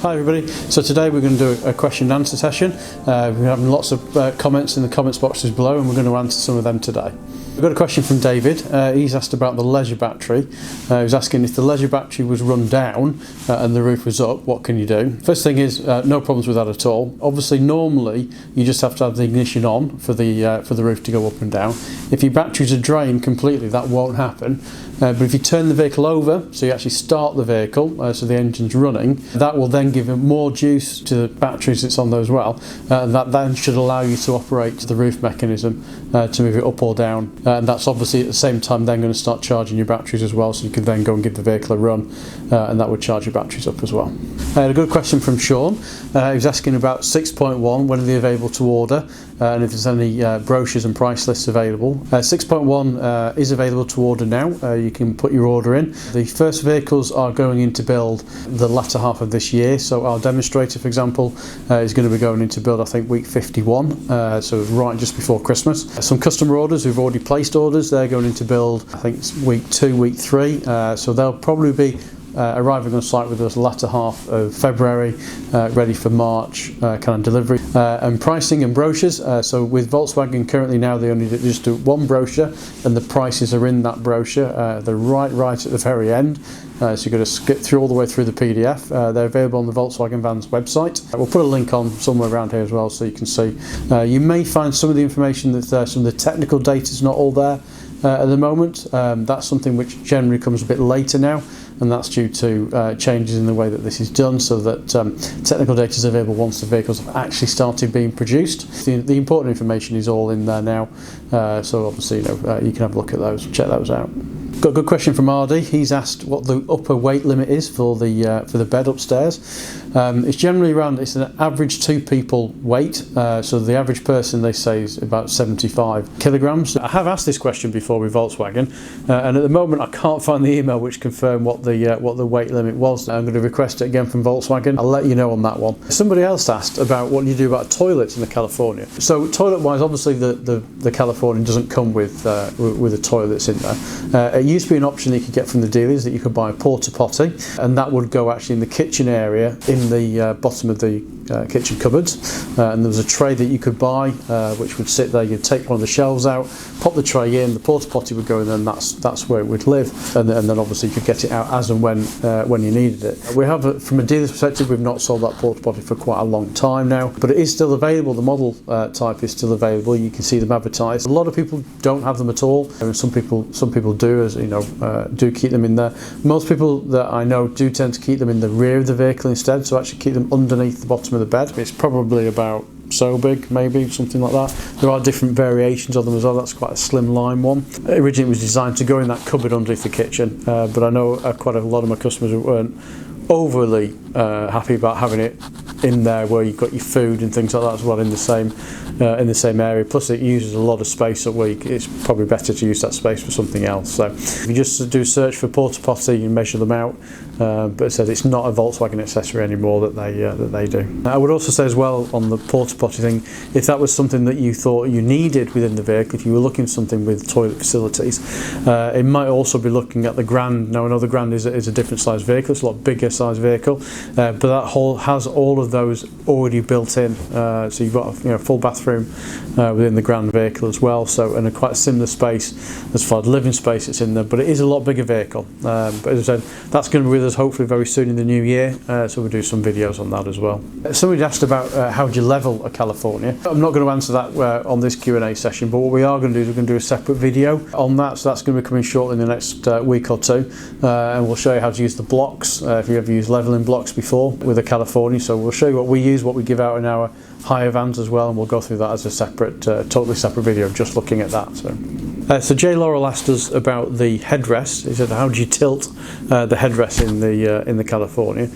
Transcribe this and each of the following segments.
Hi everybody, so today we're going to do a question and answer session. We're having lots of comments in the comments boxes below and we're going to answer some of them today. We've got a question from David. He's asked about the leisure battery. He's asking if the leisure battery was run down and the roof was up, what can you do? First thing is no problems with that at all. Obviously normally you just have to have the ignition on for the roof to go up and down. If your batteries are drained completely, that won't happen. But if you turn the vehicle over, so you actually start the vehicle, so the engine's running, that will then give more juice to the batteries that's on there as well. That then should allow you to operate the roof mechanism to move it up or down. And that's obviously at the same time then going to start charging your batteries as well, so you can then go and give the vehicle a run, and that would charge your batteries up as well. A good question from Sean. He was asking about 6.1, when are they available to order, and if there's any brochures and price lists available. 6.1 is available to order now. You can put your order in. The first vehicles are going into build the latter half of this year, so our demonstrator, for example, is going to be going into build I think week 51, so right just before Christmas. Some customer orders who've already placed orders, they're going into build I think it's week 2, week 3, so they'll probably be arriving on site with us latter half of February, ready for March kind of delivery. And pricing and brochures, so with Volkswagen currently now they only just do one brochure and the prices are in that brochure. They're right at the very end, so you've got to skip through all the way through the PDF. They're available on the Volkswagen Vans website. We'll put a link on somewhere around here as well so you can see. You may find some of the information that some of the technical data is not all there at the moment. That's something which generally comes a bit later now, and that's due to changes in the way that this is done, so that technical data is available once the vehicles have actually started being produced. The important information is all in there now, so obviously you can have a look at those, check those out. Got a good question from Ardy. He's asked what the upper weight limit is for the bed upstairs. It's generally around, it's an average 2 people weight, so the average person they say is about 75 kilograms. I have asked this question before with Volkswagen, and at the moment I can't find the email which confirmed what the weight limit was. I'm going to request it again from Volkswagen. I'll let you know on that one. Somebody else asked about what you do about toilets in the California. So toilet wise, obviously the California doesn't come with the toilets in there. It used to be an option that you could get from the dealers, that you could buy a Porta Potty, and that would go actually in the kitchen area in the bottom of the kitchen cupboards, and there was a tray that you could buy which would sit there. You'd take one of the shelves out, pop the tray in, the Porta Potty would go in, and that's where it would live, and then obviously you could get it out as and when you needed it. We have, from a dealer's perspective, we've not sold that Porta Potty for quite a long time now, but it is still available. The model type is still available. You can see them advertised. A lot of people don't have them at all, and some people do, as you know, do keep them in there. Most people that I know do tend to keep them in the rear of the vehicle instead, so actually keep them underneath the bottom of the bed. It's probably about so big, maybe something like that. There are different variations of them as well. That's quite a slim line one. Originally it was designed to go in that cupboard underneath the kitchen, but I know quite a lot of my customers weren't overly happy about having it in there where you've got your food and things like that as well in the same area. Plus it uses a lot of space up where it's probably better to use that space for something else. So if you just do search for Porta Potty, you measure them out, but it says it's not a Volkswagen accessory anymore that they do. I would also say as well on the Porta Potty thing, if that was something that you thought you needed within the vehicle, if you were looking for something with toilet facilities, it might also be looking at the Grand. Now I know the Grand is a different size vehicle, it's a lot bigger size vehicle, but that has all of those already built in, so you've got a full bathroom within the Grand vehicle as well, so in a quite similar space as far as living space it's in there, but it is a lot bigger vehicle. But as I said, that's going to be with us hopefully very soon in the new year, so we'll do some videos on that as well. Somebody asked about how do you level a California. I'm not going to answer that on this Q&A session, but what we are going to do is we're going to do a separate video on that, so that's going to be coming shortly in the next week or two, and we'll show you how to use the blocks, if you ever used leveling blocks before with a California. So we'll show you what we use, what we give out in our higher vans as well, and we'll go through that as a separate, totally separate video, just looking at that. So Jay Laurel asked us about the headrest. He said, how do you tilt the headrest in the California?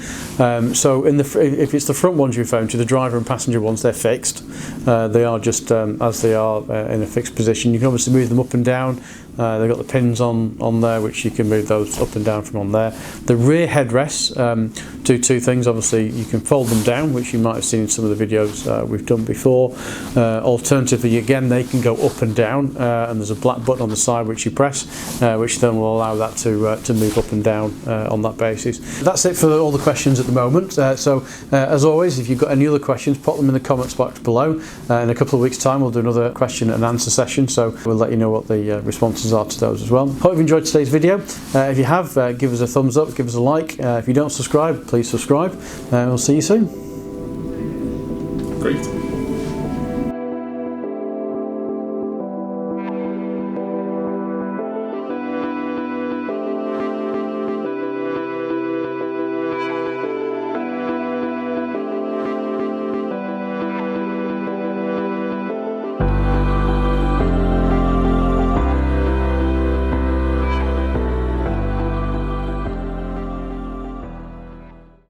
So if it's the front ones you're referring to, the driver and passenger ones, they're fixed. They are just as they are in a fixed position. You can obviously move them up and down They've got the pins on there, which you can move those up and down from on there. The rear headrests do two things. Obviously, you can fold them down, which you might have seen in some of the videos we've done before. Alternatively, again, they can go up and down, and there's a black button on the side which you press, which then will allow that to move up and down on that basis. That's it for all the questions at the moment. As always, if you've got any other questions, pop them in the comments box below. In a couple of weeks' time, we'll do another question and answer session, so we'll let you know what the responses are to those as well. Hope you've enjoyed today's video. If you have, give us a thumbs up, give us a like. If you don't subscribe, please subscribe. We'll see you soon. Great.